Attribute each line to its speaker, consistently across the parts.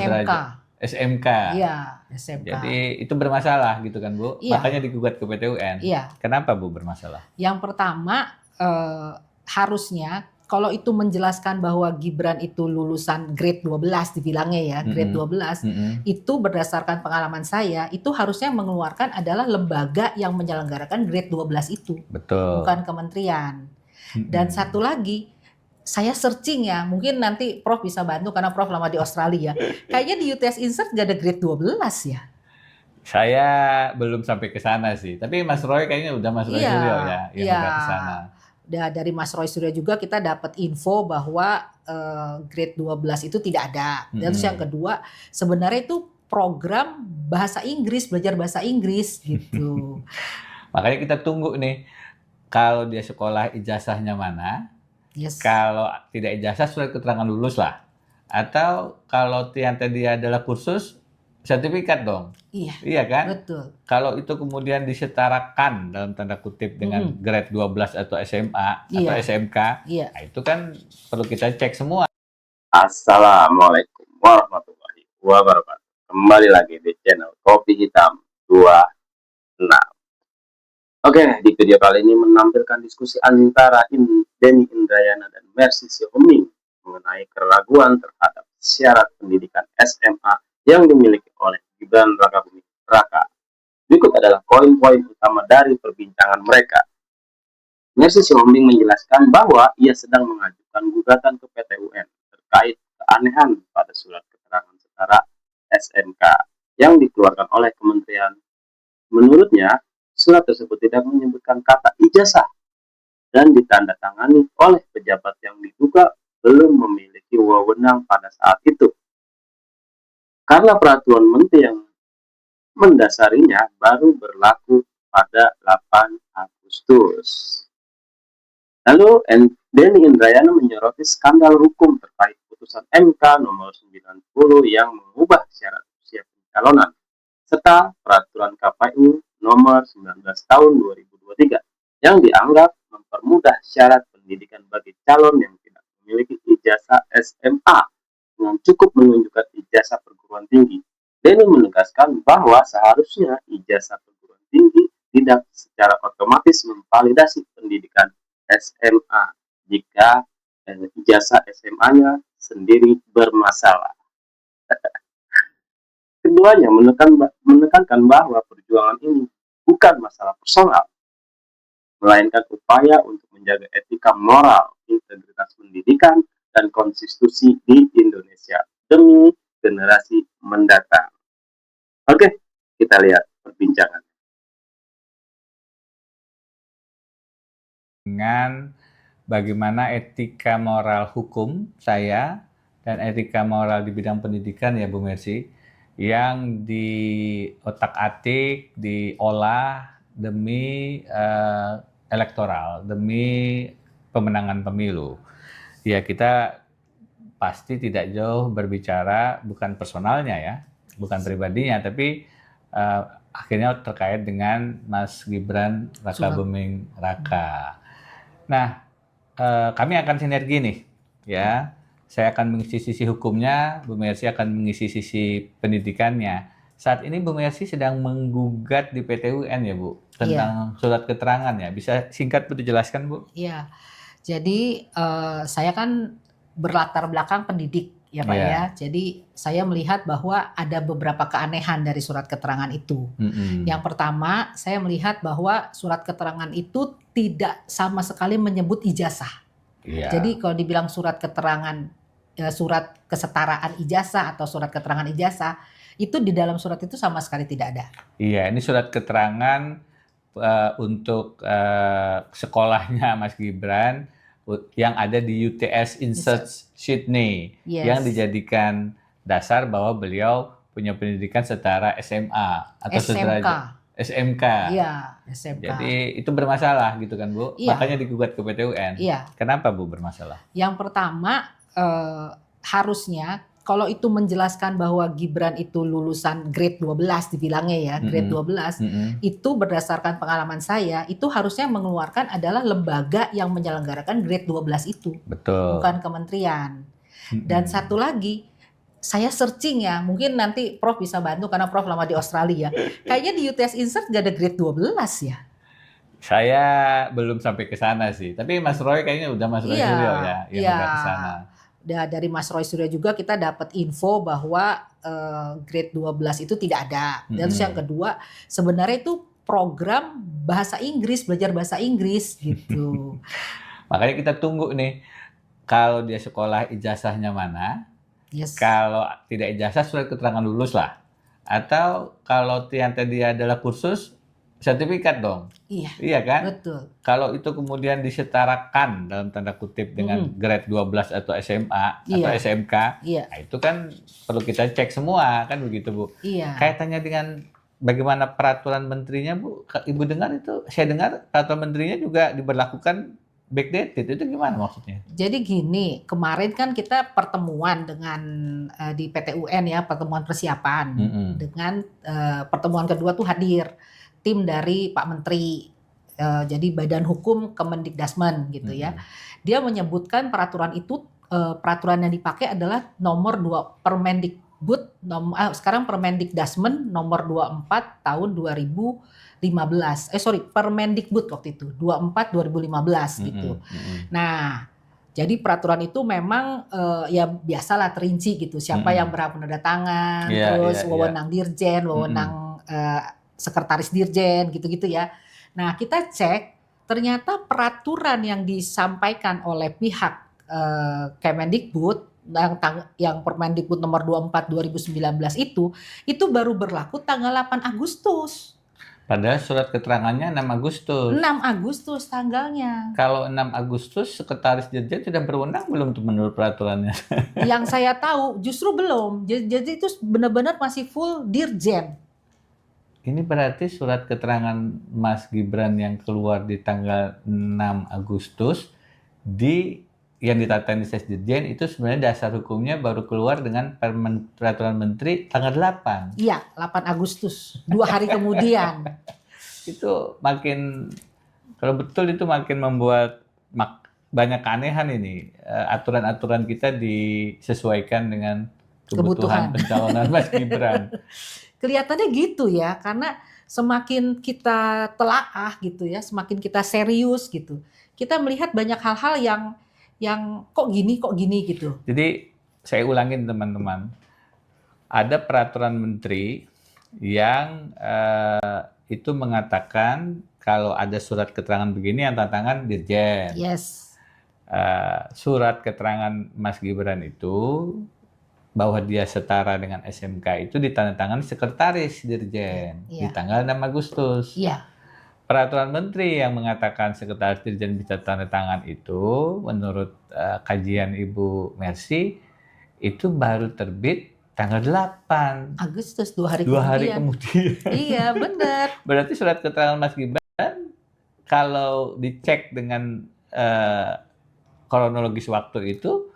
Speaker 1: SMK.
Speaker 2: SMK.
Speaker 1: Iya, SMK.
Speaker 2: Jadi itu bermasalah gitu kan Bu?
Speaker 1: Iya.
Speaker 2: Makanya digugat ke PT UN.
Speaker 1: Iya.
Speaker 2: Kenapa Bu bermasalah?
Speaker 1: Yang pertama harusnya kalau itu menjelaskan bahwa Gibran itu lulusan grade 12 dibilangnya ya, grade 12, itu berdasarkan pengalaman saya, itu harusnya mengeluarkan adalah lembaga yang menyelenggarakan grade 12 itu.
Speaker 2: Betul.
Speaker 1: Bukan kementerian. Dan satu lagi, saya searching ya, mungkin nanti Prof bisa bantu karena Prof lama di Australia. Kayaknya di UTS Insert gak ada grade 12 ya?
Speaker 2: Saya belum sampai ke sana sih, tapi Mas Roy kayaknya udah Mas Roy Suryo ya yang udah ke sana.
Speaker 1: Dari Mas Roy Suryo juga kita dapat info bahwa grade 12 itu tidak ada. Dan terus yang kedua, sebenarnya itu program bahasa Inggris, belajar bahasa Inggris gitu.
Speaker 2: Makanya kita tunggu nih, kalau dia sekolah ijazahnya mana, kalau tidak ijazah surat keterangan lulus lah. Atau kalau yang tadi adalah kursus, sertifikat dong. Iya kan?
Speaker 1: Betul.
Speaker 2: Kalau itu kemudian disetarakan dalam tanda kutip dengan grade 12 atau SMA atau SMK, nah itu kan perlu kita cek semua.
Speaker 3: Assalamualaikum warahmatullahi wabarakatuh. Kembali lagi di channel Kopi Hitam 26. Oke, di video kali ini menampilkan diskusi antara Denny Indrayana dan Mercy Sihombing mengenai keraguan terhadap syarat pendidikan SMA yang dimiliki oleh Gibran Rakabuming Raka. Berikut adalah poin-poin utama dari perbincangan mereka. Mercy Sihombing menjelaskan bahwa ia sedang mengajukan gugatan ke PT UN terkait keanehan pada surat keterangan setara SMK yang dikeluarkan oleh kementerian. Menurutnya, surat tersebut tidak menyebutkan kata ijazah dan ditandatangani oleh pejabat yang diduga belum memiliki wewenang pada saat itu. Karena peraturan menteri yang mendasarinya baru berlaku pada 8 Agustus. Lalu Denny Indrayana menyoroti skandal hukum terkait putusan MK nomor 90 yang mengubah syarat usia pencalonan serta peraturan KPU nomor 19 tahun 2023 yang dianggap mempermudah syarat pendidikan bagi calon yang tidak memiliki ijazah SMA dengan cukup menunjukkan ijazah perguruan tinggi. Denny menegaskan bahwa seharusnya ijazah perguruan tinggi tidak secara otomatis memvalidasi pendidikan SMA jika ijazah SMA-nya sendiri bermasalah. Keduanya menekankan bahwa perjuangan ini bukan masalah personal, melainkan upaya untuk menjaga etika moral, integritas pendidikan, dan konstitusi di Indonesia demi generasi mendatang. Oke, kita lihat perbincangan.
Speaker 2: Dengan bagaimana etika moral hukum saya dan etika moral di bidang pendidikan ya Bu Mercy, yang diotak-atik, diolah demi elektoral, demi pemenangan pemilu. Ya kita pasti tidak jauh berbicara bukan personalnya ya, bukan pribadinya, tapi akhirnya terkait dengan Mas Gibran Rakabuming Raka. Nah, kami akan sinergi nih, ya. Saya akan mengisi sisi hukumnya, Bu Mercy akan mengisi sisi pendidikannya. Saat ini Bu Mercy sedang menggugat di PT UN ya Bu, tentang surat keterangan ya. Bisa singkat Bu dijelaskan Bu?
Speaker 1: Iya, jadi saya kan berlatar belakang pendidik ya Pak ya. Jadi saya melihat bahwa ada beberapa keanehan dari surat keterangan itu. Yang pertama, saya melihat bahwa surat keterangan itu tidak sama sekali menyebut ijazah. Jadi kalau dibilang surat keterangan, surat kesetaraan ijazah atau surat keterangan ijazah, itu di dalam surat itu sama sekali tidak ada.
Speaker 2: Iya, ini surat keterangan untuk sekolahnya Mas Gibran yang ada di UTS Insert Sydney, yang dijadikan dasar bahwa beliau punya pendidikan setara SMA atau sederajat SMK.
Speaker 1: Iya, SMK.
Speaker 2: Jadi itu bermasalah gitu kan Bu? Makanya digugat ke PT UN. Kenapa Bu bermasalah?
Speaker 1: Yang pertama harusnya kalau itu menjelaskan bahwa Gibran itu lulusan grade 12 dibilangnya ya, grade 12, itu berdasarkan pengalaman saya, itu harusnya mengeluarkan adalah lembaga yang menyelenggarakan grade 12 itu.
Speaker 2: Betul.
Speaker 1: Bukan kementerian. Dan satu lagi, saya searching ya, mungkin nanti Prof bisa bantu karena Prof lama di Australia. Kayaknya di UTS Insert nggak ada grade 12 ya?
Speaker 2: Saya belum sampai ke sana sih, tapi Mas Roy kayaknya udah, Mas Roy
Speaker 1: Iya,
Speaker 2: Suryo ya yang
Speaker 1: iya.
Speaker 2: udah ke sana.
Speaker 1: Dari Mas Roy Suryo juga kita dapat info bahwa grade 12 itu tidak ada. Dan terus yang kedua, sebenarnya itu program bahasa Inggris, belajar bahasa Inggris gitu.
Speaker 2: Makanya kita tunggu nih, kalau dia sekolah ijazahnya mana,
Speaker 1: Yes.
Speaker 2: kalau tidak ijazah surat keterangan lulus lah. Atau kalau yang tadi adalah kursus, sertifikat dong.
Speaker 1: Iya,
Speaker 2: Iya kan?
Speaker 1: betul.
Speaker 2: Kalau itu kemudian disetarakan dalam tanda kutip dengan grade 12 atau SMA atau
Speaker 1: Iya.
Speaker 2: SMK,
Speaker 1: Iya,
Speaker 2: nah itu kan perlu kita cek semua kan begitu Bu.
Speaker 1: iya.
Speaker 2: Kaitannya dengan bagaimana peraturan menterinya Bu, Ibu dengar itu, saya dengar peraturan menterinya juga diberlakukan backdated, itu gimana maksudnya?
Speaker 1: Jadi gini, kemarin kan kita pertemuan dengan di PT UN ya, pertemuan persiapan. Dengan pertemuan kedua tuh hadir tim dari Pak Menteri, jadi Badan Hukum Kemendikdasmen gitu ya. Dia menyebutkan peraturan itu, peraturan yang dipakai adalah nomor 2 Permendikbud, sekarang Permendikdasmen nomor 24 tahun 2015. Permendikbud waktu itu 24 2015 gitu. Nah, jadi peraturan itu memang ya biasalah terinci gitu, siapa yang berhak menandatangan, terus wewenang dirjen, wewenang sekretaris dirjen gitu-gitu ya. Nah, kita cek ternyata peraturan yang disampaikan oleh pihak Kemendikbud yang Permendikbud nomor 24 2019 itu baru berlaku tanggal 8 Agustus.
Speaker 2: Padahal surat keterangannya 6 Agustus.
Speaker 1: 6 Agustus tanggalnya.
Speaker 2: Kalau 6 Agustus sekretaris dirjen sudah berwenang belum tuh menurut peraturannya?
Speaker 1: Yang saya tahu justru belum. Jadi itu benar-benar masih full dirjen.
Speaker 2: Ini berarti surat keterangan Mas Gibran yang keluar di tanggal 6 Agustus yang ditatani Sesdirjen itu sebenarnya dasar hukumnya baru keluar dengan peraturan menteri tanggal 8.
Speaker 1: Iya, 8 Agustus. 2 hari kemudian.
Speaker 2: Itu makin, kalau betul itu makin membuat banyak keanehan ini. Aturan-aturan kita disesuaikan dengan kebutuhan pencalonan Mas Gibran.
Speaker 1: Kelihatannya gitu ya, karena semakin kita telaah gitu ya, semakin kita serius gitu, kita melihat banyak hal-hal yang kok gini gitu.
Speaker 2: Jadi saya ulangin teman-teman, ada peraturan menteri yang itu mengatakan kalau ada surat keterangan begini yang tanda tangan dirjen.
Speaker 1: Yes.
Speaker 2: Surat keterangan Mas Gibran itu bahwa dia setara dengan SMK itu ditandatangani sekretaris dirjen di tanggal 6 Agustus.
Speaker 1: Iya.
Speaker 2: Peraturan menteri yang mengatakan sekretaris dirjen bisa tanda tangan itu menurut kajian Ibu Mercy itu baru terbit tanggal 8
Speaker 1: Agustus, 2 hari
Speaker 2: kemudian.
Speaker 1: Iya, benar.
Speaker 2: Berarti surat keterangan Mas Gibran kalau dicek dengan kronologis waktu itu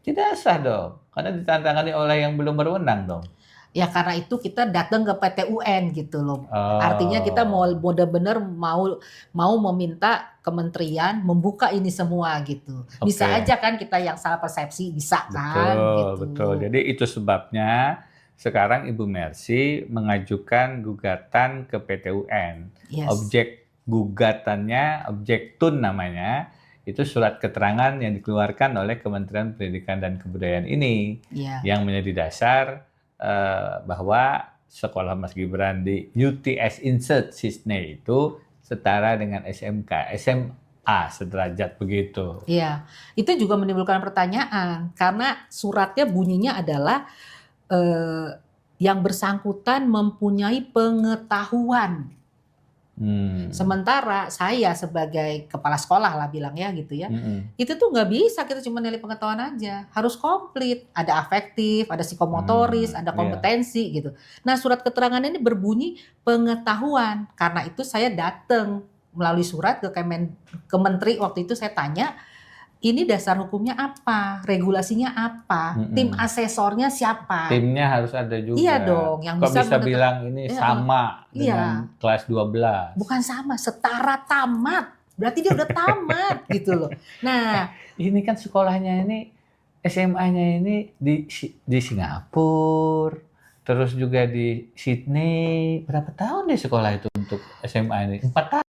Speaker 2: tidak sah dong, karena ditandatangani oleh yang belum berwenang dong.
Speaker 1: Ya karena itu kita datang ke PT UN gitu loh. Artinya kita mau benar-benar mau meminta kementerian membuka ini semua gitu. Bisa aja kan kita yang salah persepsi, bisa kan gitu.
Speaker 2: Betul. Jadi itu sebabnya sekarang Ibu Mercy mengajukan gugatan ke PT UN.
Speaker 1: Yes.
Speaker 2: Objek gugatannya, objek TUN namanya, itu surat keterangan yang dikeluarkan oleh Kementerian Pendidikan dan Kebudayaan ini yang menjadi dasar bahwa sekolah Mas Gibran di UTS Insert Sydney itu setara dengan SMK, SMA sederajat begitu.
Speaker 1: Iya, itu juga menimbulkan pertanyaan karena suratnya bunyinya adalah yang bersangkutan mempunyai pengetahuan. Sementara saya sebagai kepala sekolah lah bilangnya gitu ya, itu tuh nggak bisa kita cuma nilai pengetahuan aja, harus komplit, ada afektif, ada psikomotoris, ada kompetensi gitu. Nah surat keterangan ini berbunyi pengetahuan, karena itu saya datang melalui surat ke menteri waktu itu saya tanya, ini dasar hukumnya apa, regulasinya apa, tim asesornya siapa?
Speaker 2: Timnya harus ada juga.
Speaker 1: Iya dong, yang
Speaker 2: kok bisa bilang ini sama dengan kelas 12?
Speaker 1: Bukan sama, setara tamat. Berarti dia udah tamat gitu loh. Nah,
Speaker 2: ini kan sekolahnya ini SMA-nya ini di Singapura, terus juga di Sydney. Berapa tahun deh sekolah itu untuk SMA ini? 4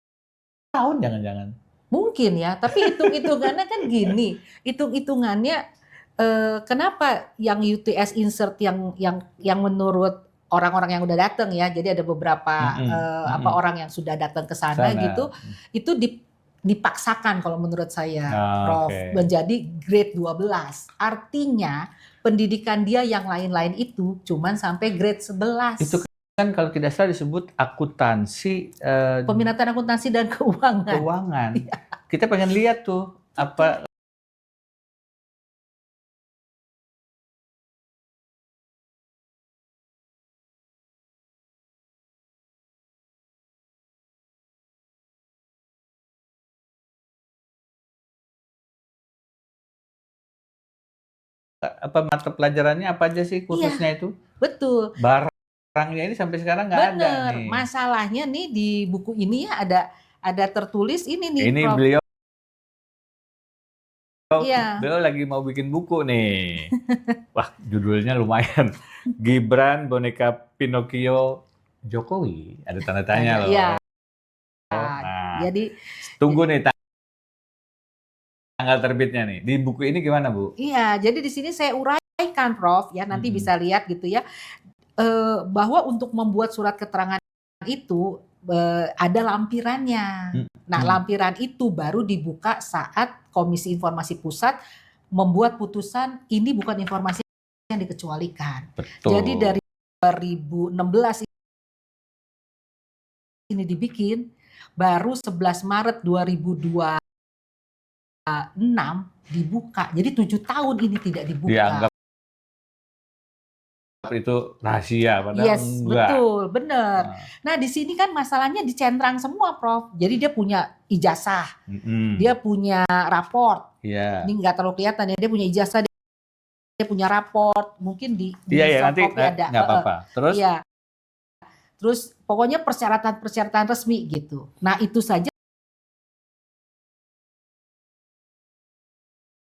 Speaker 2: tahun jangan-jangan.
Speaker 1: Mungkin ya, tapi hitung-hitungannya kan gini, hitung-hitungannya kenapa yang UTS insert yang menurut orang-orang yang udah datang ya, jadi ada beberapa orang yang sudah datang ke sana gitu, itu dipaksakan kalau menurut saya, Prof, menjadi grade 12. Artinya pendidikan dia yang lain-lain itu cuman sampai grade 11.
Speaker 2: Itu kan kalau tidak salah disebut akuntansi,
Speaker 1: peminatan akuntansi dan keuangan.
Speaker 2: Kita pengen lihat tuh apa mata pelajarannya apa aja sih khususnya itu?
Speaker 1: Betul.
Speaker 2: Barangnya ini sampai sekarang nggak ada nih.
Speaker 1: Masalahnya nih di buku ini ya ada tertulis ini nih.
Speaker 2: Ini
Speaker 1: Prof.
Speaker 2: Beliau lagi mau bikin buku nih. Wah, judulnya lumayan. Gibran boneka Pinocchio Jokowi. Ada tanda tanya loh.
Speaker 1: Iya.
Speaker 2: Nah,
Speaker 1: jadi
Speaker 2: tunggu nih tanggal terbitnya nih. Di buku ini gimana, Bu?
Speaker 1: Iya, jadi di sini saya uraikan, Prof, ya nanti bisa lihat gitu ya, bahwa untuk membuat surat keterangan itu ada lampirannya. Nah, lampiran itu baru dibuka saat Komisi Informasi Pusat membuat putusan ini bukan informasi yang dikecualikan.
Speaker 2: Betul.
Speaker 1: Jadi dari 2016 ini dibikin, baru 11 Maret 2026 dibuka. Jadi 7 tahun ini tidak dibuka.
Speaker 2: Dianggap itu rahasia, padahal
Speaker 1: yes,
Speaker 2: enggak.
Speaker 1: Betul, benar. Nah, di sini kan masalahnya dicentrang semua, Prof. Jadi dia punya ijazah, dia punya raport.
Speaker 2: Iya.
Speaker 1: Ini nggak terlalu kelihatan ya, dia punya ijazah, dia punya raport. Mungkin di
Speaker 2: nanti
Speaker 1: ada.
Speaker 2: Nggak apa-apa. Terus?
Speaker 1: Iya. Terus pokoknya persyaratan resmi gitu. Nah, itu saja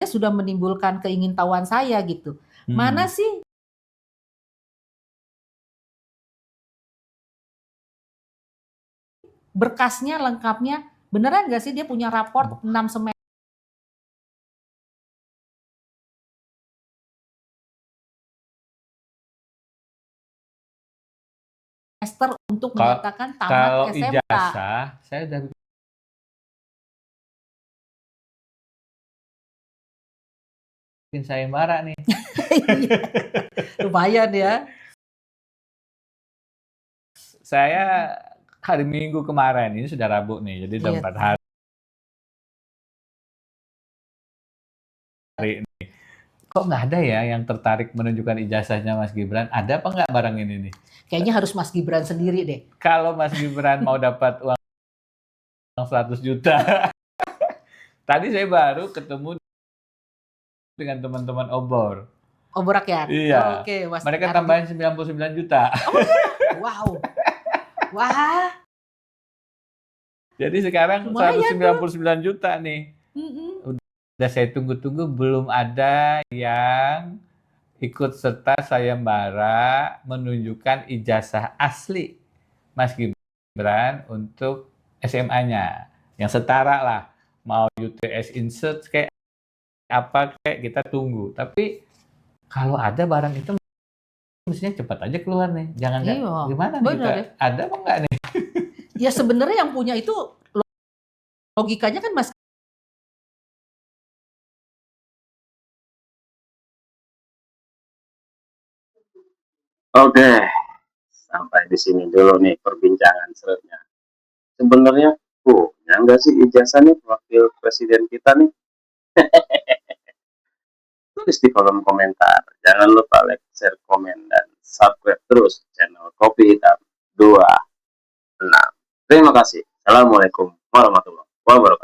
Speaker 1: sudah menimbulkan keingintahuan saya gitu. Mana sih berkasnya lengkapnya, beneran nggak sih dia punya raport 6 semester? Untuk menyatakan tamat SMK.
Speaker 2: Kalau ijazah, saya udah bikin sayembara nih.
Speaker 1: Lumayan ya.
Speaker 2: Saya hari Minggu kemarin, ini sudah Rabu nih, jadi udah 4 hari ini. Kok nggak ada ya yang tertarik menunjukkan ijazahnya Mas Gibran? Ada apa nggak barang ini nih?
Speaker 1: Kayaknya harus Mas Gibran sendiri deh.
Speaker 2: Kalau Mas Gibran mau dapat uang 100 juta. Tadi saya baru ketemu dengan teman-teman obor.
Speaker 1: Obor rakyat?
Speaker 2: Iya.
Speaker 1: Oke,
Speaker 2: mereka tambahin 99 juta.
Speaker 1: Oh, wow. Wah.
Speaker 2: Jadi sekarang lumayan 199 juta nih. Udah saya tunggu-tunggu, belum ada yang ikut serta sayembara menunjukkan ijazah asli Mas Gibran untuk SMA-nya. Yang setara lah. Mau UTS insert kayak apa kayak kita tunggu. Tapi kalau ada barang itu mestinya cepat aja keluar nih. Jangan gimana nih kita? Ya. Ada apa enggak nih?
Speaker 1: Ya sebenarnya yang punya itu logikanya kan Mas.
Speaker 3: Oke, sampai di sini dulu nih perbincangan serunya. Sebenarnya, enggak sih ijazah nih wakil presiden kita nih? Tulis di kolom komentar. Jangan lupa like, share, komen, dan subscribe terus channel Kopi Hitam 26. Terima kasih. Assalamualaikum warahmatullahi wabarakatuh.